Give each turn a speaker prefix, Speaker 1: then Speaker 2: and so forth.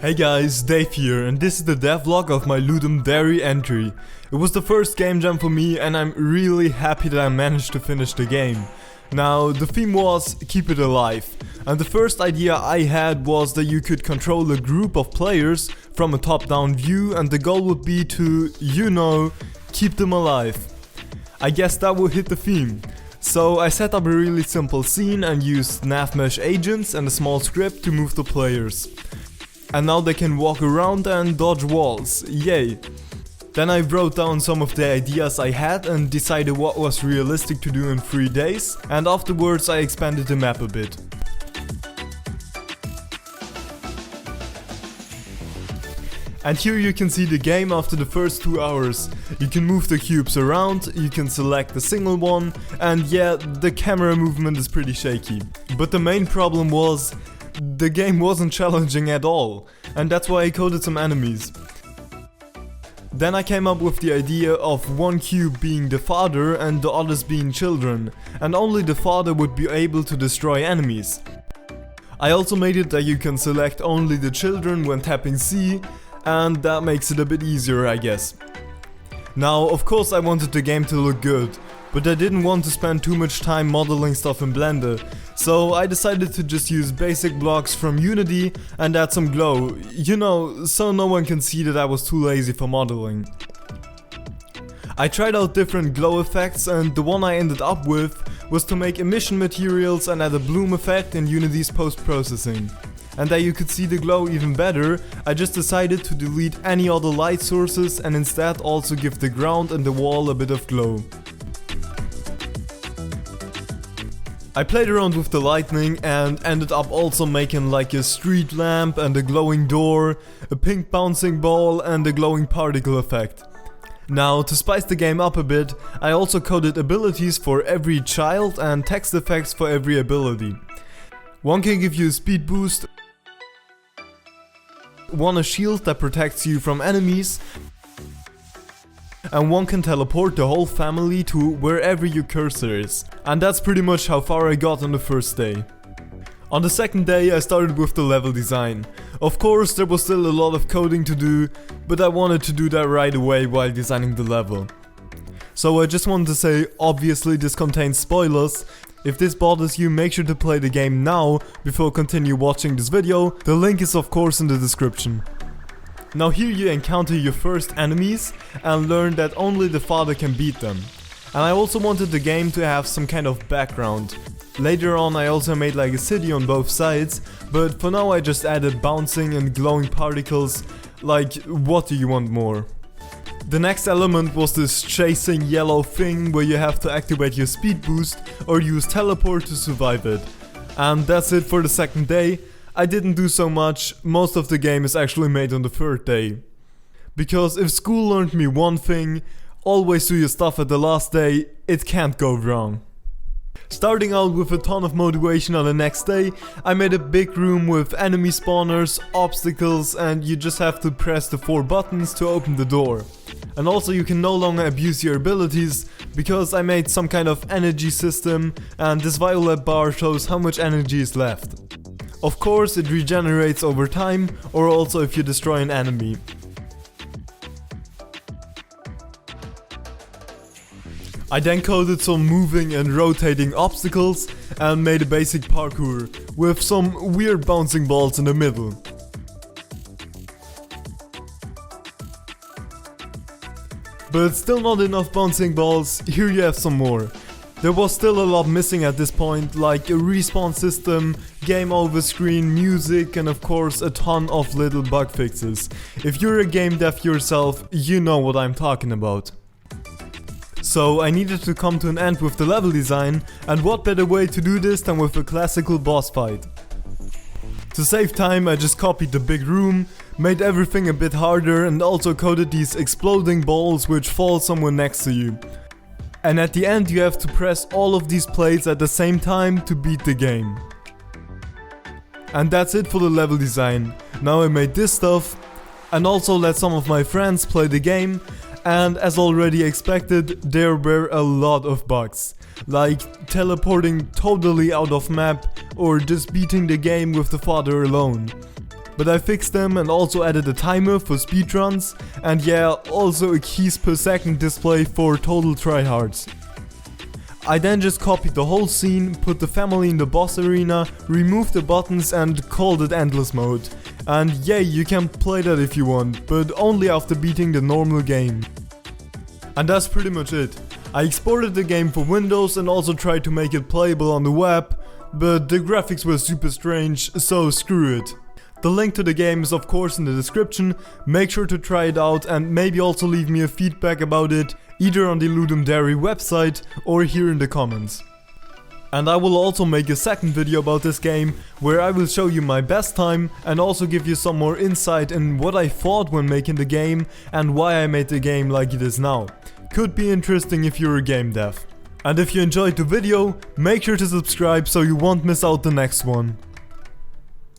Speaker 1: Hey guys, Dave here, and this is the devlog of my Ludum Dare entry. It was the first game jam for me and I'm really happy that I managed to finish the game. Now, the theme was keep it alive, and the first idea I had was that you could control a group of players from a top-down view and the goal would be to, keep them alive. I guess that would hit the theme. So I set up a really simple scene and used nav mesh agents and a small script to move the players. And now they can walk around and dodge walls, yay! Then I wrote down some of the ideas I had and decided what was realistic to do in 3 days, and afterwards I expanded the map a bit. And here you can see the game after the first 2 hours. You can move the cubes around, you can select a single one, and yeah, the camera movement is pretty shaky. But the main problem was, the game wasn't challenging at all, and that's why I coded some enemies. Then I came up with the idea of one cube being the father and the others being children, and only the father would be able to destroy enemies. I also made it that you can select only the children when tapping C, and that makes it a bit easier, I guess. Now, of course I wanted the game to look good, but I didn't want to spend too much time modeling stuff in Blender, so I decided to just use basic blocks from Unity and add some glow, so no one can see that I was too lazy for modeling. I tried out different glow effects, and the one I ended up with was to make emission materials and add a bloom effect in Unity's post-processing. And that you could see the glow even better, I just decided to delete any other light sources and instead also give the ground and the wall a bit of glow. I played around with the lightning and ended up also making like a street lamp and a glowing door, a pink bouncing ball and a glowing particle effect. Now, to spice the game up a bit, I also coded abilities for every child and text effects for every ability. One can give you a speed boost, one a shield that protects you from enemies, and one can teleport the whole family to wherever your cursor is. And that's pretty much how far I got on the first day. On the second day I started with the level design. Of course there was still a lot of coding to do, but I wanted to do that right away while designing the level. So I just wanted to say, obviously this contains spoilers. If this bothers you, make sure to play the game now before continue watching this video. The link is of course in the description. Now here you encounter your first enemies and learn that only the father can beat them. And I also wanted the game to have some kind of background. Later on I also made like a city on both sides, but for now I just added bouncing and glowing particles. Like, what do you want more? The next element was this chasing yellow thing where you have to activate your speed boost or use teleport to survive it. And that's it for the second day. I didn't do so much, most of the game is actually made on the third day. Because if school learned me one thing, always do your stuff at the last day, it can't go wrong. Starting out with a ton of motivation on the next day, I made a big room with enemy spawners, obstacles, and you just have to press the 4 buttons to open the door. And also you can no longer abuse your abilities, because I made some kind of energy system and this violet bar shows how much energy is left. Of course it regenerates over time, or also if you destroy an enemy. I then coded some moving and rotating obstacles and made a basic parkour with some weird bouncing balls in the middle. But still not enough bouncing balls, here you have some more. There was still a lot missing at this point, like a respawn system, game over screen, music, and of course a ton of little bug fixes. If you're a game dev yourself, you know what I'm talking about. So I needed to come to an end with the level design, and what better way to do this than with a classical boss fight. To save time I just copied the big room, made everything a bit harder and also coded these exploding balls which fall somewhere next to you. And at the end you have to press all of these plates at the same time to beat the game. And that's it for the level design. Now I made this stuff and also let some of my friends play the game, and as already expected there were a lot of bugs. Like teleporting totally out of map or just beating the game with the father alone. but I fixed them and also added a timer for speedruns, and yeah, also a keys per second display for total tryhards. I then just copied the whole scene, put the family in the boss arena, removed the buttons and called it endless mode. And yeah, you can play that if you want, but only after beating the normal game. And that's pretty much it. I exported the game for Windows and also tried to make it playable on the web, but the graphics were super strange, so screw it. The link to the game is of course in the description, make sure to try it out and maybe also leave me a feedback about it, either on the Ludum Dare website or here in the comments. And I will also make a second video about this game, where I will show you my best time and also give you some more insight in what I thought when making the game and why I made the game like it is now. Could be interesting if you're a game dev. And if you enjoyed the video, make sure to subscribe so you won't miss out the next one.